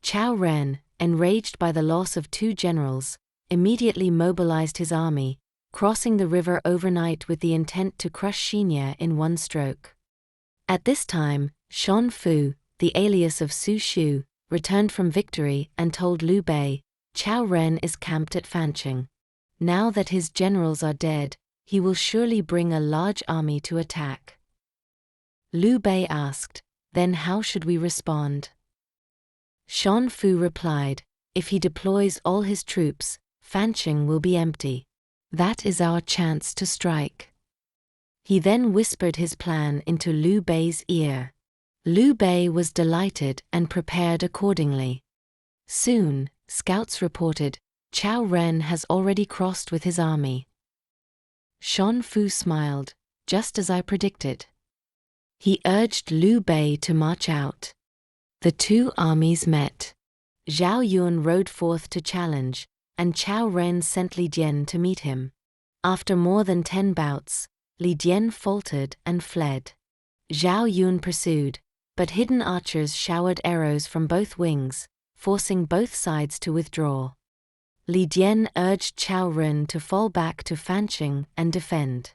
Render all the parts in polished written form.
Cao Ren, enraged by the loss of 2 generals, immediately mobilized his army, crossing the river overnight with the intent to crush Xinye in one stroke. At this time, Xu Fu, the alias of Xu Shu, returned from victory and told Liu Bei, Cao Ren is camped at Fancheng. Now that his generals are dead, he will surely bring a large army to attack. Liu Bei asked, then how should we respond? Xu Fu replied, if he deploys all his troops, Fancheng will be empty. That is our chance to strike. He then whispered his plan into Liu Bei's ear. Liu Bei was delighted and prepared accordingly. Soon, scouts reported, Cao Ren has already crossed with his army. Xu Fu smiled, just as I predicted. He urged Liu Bei to march out. The 2 armies met. Zhao Yuan rode forth to challenge, and Cao Ren sent Li Dian to meet him. After more than 10 bouts, Li Dian faltered and fled. Zhao Yuan pursued, but hidden archers showered arrows from both wings, forcing both sides to withdraw. Li Dian urged Cao Ren to fall back to Fancheng and defend.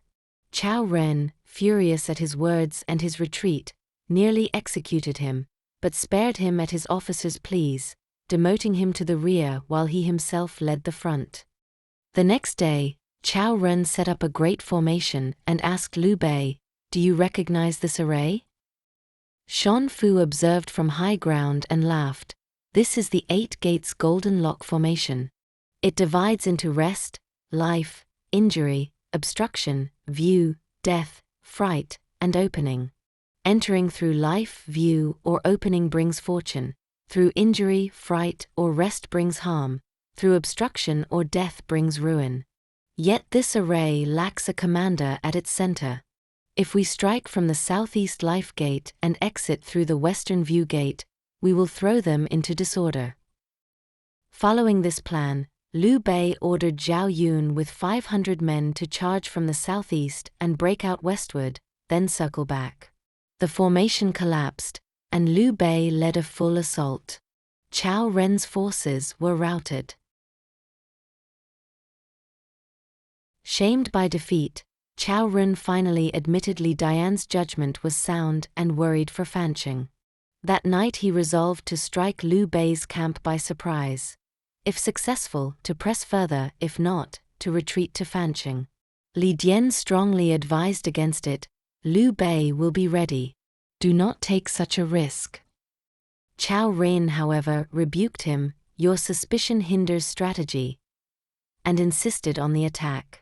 Cao Ren, furious at his words and his retreat, nearly executed him, but spared him at his officers' pleas, demoting him to the rear while he himself led the front. The next day, Cao Ren set up a great formation and asked Liu Bei, do you recognize this array? Xu Fu observed from high ground and laughed, this is the 8 gates golden lock formation. It divides into rest, life, injury, obstruction, view, death, fright, and opening. Entering through life, view, or opening brings fortune. Through injury, fright, or rest brings harm. Through obstruction or death brings ruin. Yet this array lacks a commander at its center. If we strike from the southeast life gate and exit through the western view gate, we will throw them into disorder. Following this plan, Liu Bei ordered Zhao Yun with 500 men to charge from the southeast and break out westward, then circle back. The formation collapsed, and Liu Bei led a full assault. Cao Ren's forces were routed. Shamed by defeat, Cao Ren finally admitted Li Dian's judgment was sound and worried for Fancheng. That night he resolved to strike Liu Bei's camp by surprise. If successful, to press further; if not, to retreat to Fancheng. Li Dian strongly advised against it. Liu Bei will be ready. Do not take such a risk. Cao Ren, however, rebuked him, your suspicion hinders strategy, and insisted on the attack.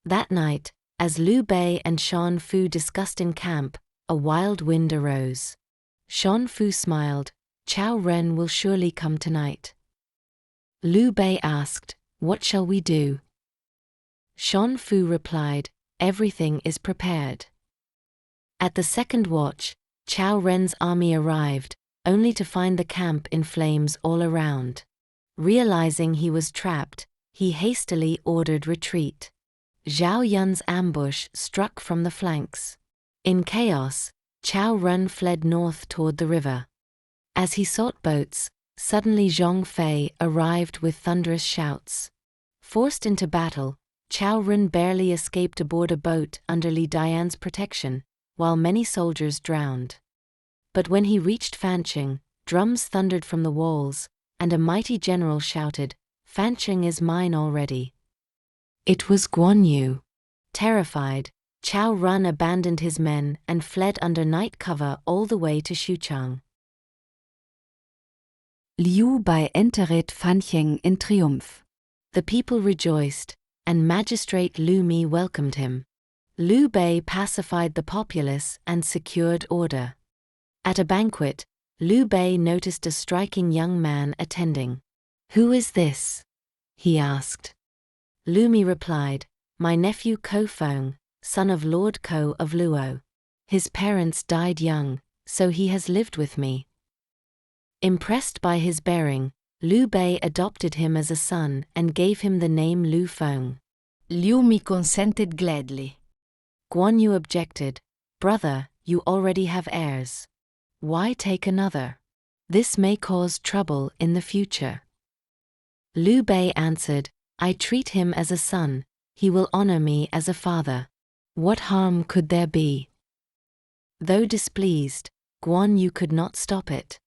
That night, as Liu Bei and Xu Fu discussed in camp, a wild wind arose. Xu Fu smiled, Cao Ren will surely come tonight. Liu Bei asked, what shall we do? Xu Fu replied, everything is prepared. At the second watch, Cao Ren's army arrived, only to find the camp in flames all around. Realizing he was trapped, he hastily ordered retreat. Zhao Yun's ambush struck from the flanks. In chaos, Cao Ren fled north toward the river. As he sought boats, suddenly Zhong Fei arrived with thunderous shouts. Forced into battle, Cao Ren barely escaped aboard a boat under Li Dian's protection, while many soldiers drowned. But when he reached Fancheng, drums thundered from the walls, and a mighty general shouted, Fancheng is mine already. It was Guan Yu. Terrified, Cao Ren abandoned his men and fled under night cover all the way to Xuchang. Liu Bei entered Fancheng in triumph. The people rejoiced, and Magistrate Lu Mi welcomed him. Liu Bei pacified the populace and secured order. At a banquet, Liu Bei noticed a striking young man attending. Who is this? He asked. Lu Mi replied, my nephew Ko Feng, son of Lord Ko of Luo. His parents died young, so he has lived with me. Impressed by his bearing, Liu Bei adopted him as a son and gave him the name Lu Feng. Liu Mi consented gladly. Guan Yu objected, brother, you already have heirs. Why take another? This may cause trouble in the future. Liu Bei answered, I treat him as a son, he will honor me as a father. What harm could there be? Though displeased, Guan Yu could not stop it.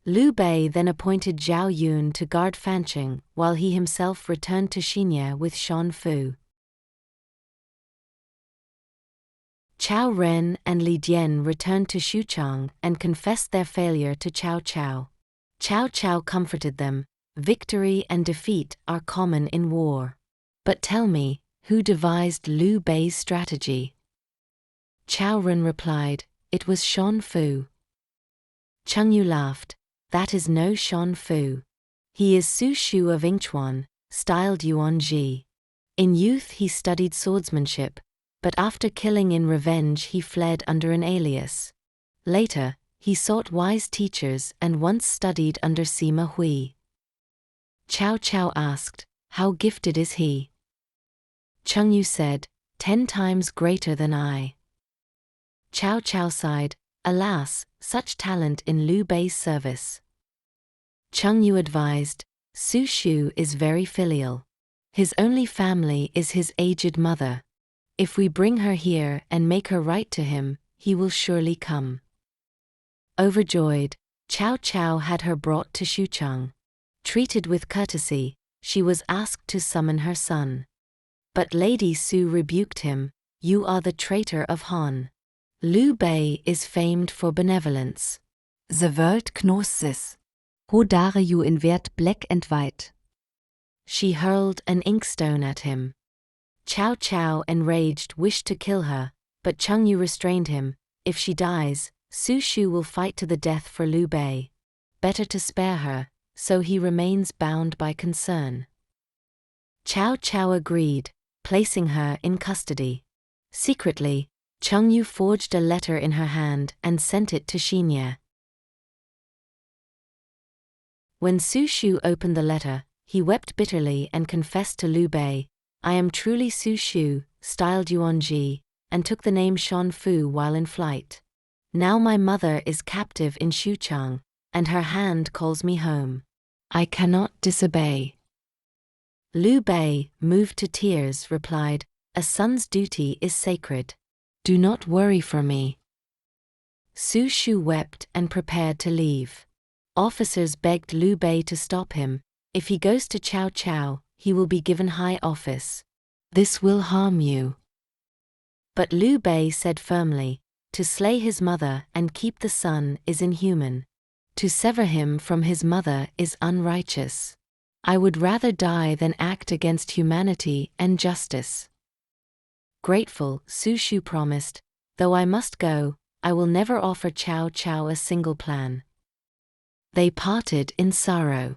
Liu Bei then appointed Zhao Yun to guard Fancheng, while he himself returned to Xinye with Xu Shu. Cao Ren and Li Dian returned to Xuchang and confessed their failure to Cao Cao. Cao Cao comforted them, victory and defeat are common in war. But tell me, who devised Liu Bei's strategy? Cao Ren replied, it was Xu Shu. Cheng Yu laughed, that is no Xu Shu. He is Xu Shu of Yingchuan, styled Yuan. In youth he studied swordsmanship, but after killing in revenge he fled under an alias. Later, he sought wise teachers and once studied under Sima Hui. Cao Cao asked, how gifted is he? Cheng Yu said, 10 times greater than I. Cao Cao sighed, alas, such talent in Liu Bei's service. Cheng Yu advised, Xu Shu is very filial. His only family is his aged mother. If we bring her here and make her write to him, he will surely come. Overjoyed, Cao Cao had her brought to Xuchang. Treated with courtesy, she was asked to summon her son. But Lady Su rebuked him, you are the traitor of Han. Liu Bei is famed for benevolence. The world knows this. How dare you invert black and white? She hurled an inkstone at him. Cao Cao, enraged, wished to kill her, but Cheng Yu restrained him. If she dies, Xu Shu will fight to the death for Liu Bei. Better to spare her, so he remains bound by concern. Cao Cao agreed, placing her in custody. Secretly, Cheng Yu forged a letter in her hand and sent it to Xinye. When Xu Shu opened the letter, he wept bitterly and confessed to Liu Bei, I am truly Xu Shu, styled Yuan, and took the name Xu Fu while in flight. Now my mother is captive in Xuchang, and her hand calls me home. I cannot disobey. Liu Bei, moved to tears, replied, a son's duty is sacred. Do not worry for me. Xu Shu wept and prepared to leave. Officers begged Liu Bei to stop him. If he goes to Cao Cao, he will be given high office. This will harm you. But Liu Bei said firmly, to slay his mother and keep the son is inhuman. To sever him from his mother is unrighteous. I would rather die than act against humanity and justice. Grateful, Xu Shu promised, though I must go, I will never offer Cao Cao a single plan. They parted in sorrow.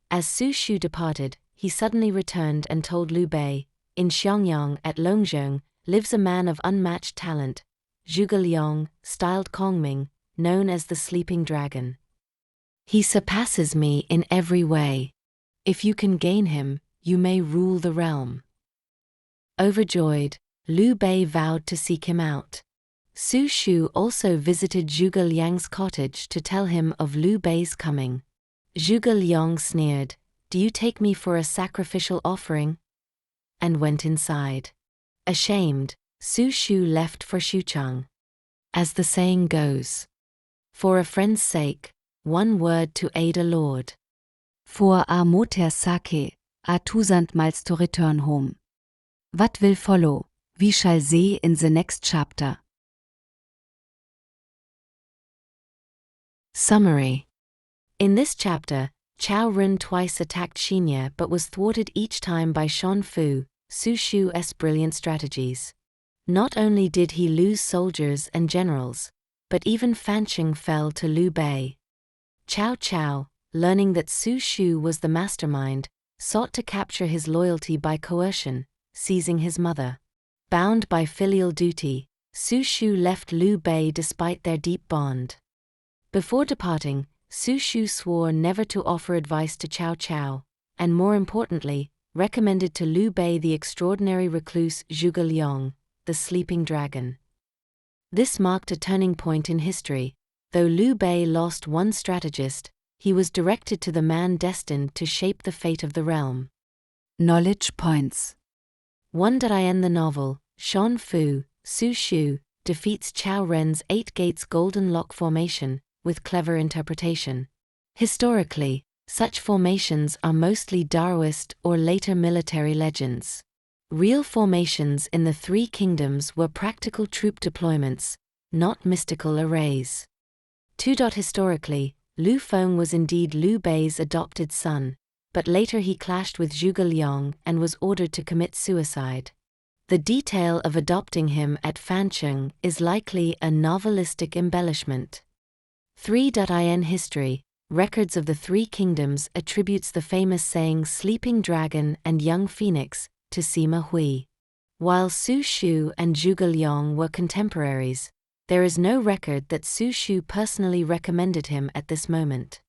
As Xu Shu departed, he suddenly returned and told Liu Bei, in Xiangyang at Longzhong lives a man of unmatched talent, Zhuge Liang, styled Kongming, known as the Sleeping Dragon. He surpasses me in every way. If you can gain him, you may rule the realm. Overjoyed, Liu Bei vowed to seek him out. Xu Shu also visited Zhuge Liang's cottage to tell him of Liu Bei's coming. Zhuge Liang sneered, do you take me for a sacrificial offering? And went inside. Ashamed, Xu Shu left for Xuchang. As the saying goes, for a friend's sake, one word to aid a lord. For a moter's sake, a thousand miles to return home. What will follow, we shall see in the next chapter. Summary. In this chapter, Cao Ren twice attacked Xinye but was thwarted each time by Xu Fu, Xu Shu's brilliant strategies. Not only did he lose soldiers and generals, but even Fancheng fell to Liu Bei. Cao Cao, learning that Xu Shu was the mastermind, sought to capture his loyalty by coercion, seizing his mother. Bound by filial duty, Xu Shu left Liu Bei despite their deep bond. Before departing, Xu Shu swore never to offer advice to Cao Cao, and more importantly, recommended to Liu Bei the extraordinary recluse Zhuge Liang, the Sleeping Dragon. This marked a turning point in history. Though Liu Bei lost one strategist, he was directed to the man destined to shape the fate of the realm. Knowledge points. 1.in the novel, Shan Fu, Xu Shu, defeats Cao Ren's 8 Gates Golden Lock formation, with clever interpretation. Historically, such formations are mostly Daoist or later military legends. Real formations in the Three Kingdoms were practical troop deployments, not mystical arrays. 2. Historically, Lu Feng was indeed Liu Bei's adopted son, but later he clashed with Zhuge Liang and was ordered to commit suicide. The detail of adopting him at Fancheng is likely a novelistic embellishment. 3.in history, Records of the Three Kingdoms attributes the famous saying Sleeping Dragon and Young Phoenix to Sima Hui. While Xu Shu and Zhuge Liang were contemporaries, there is no record that Xu Shu personally recommended him at this moment.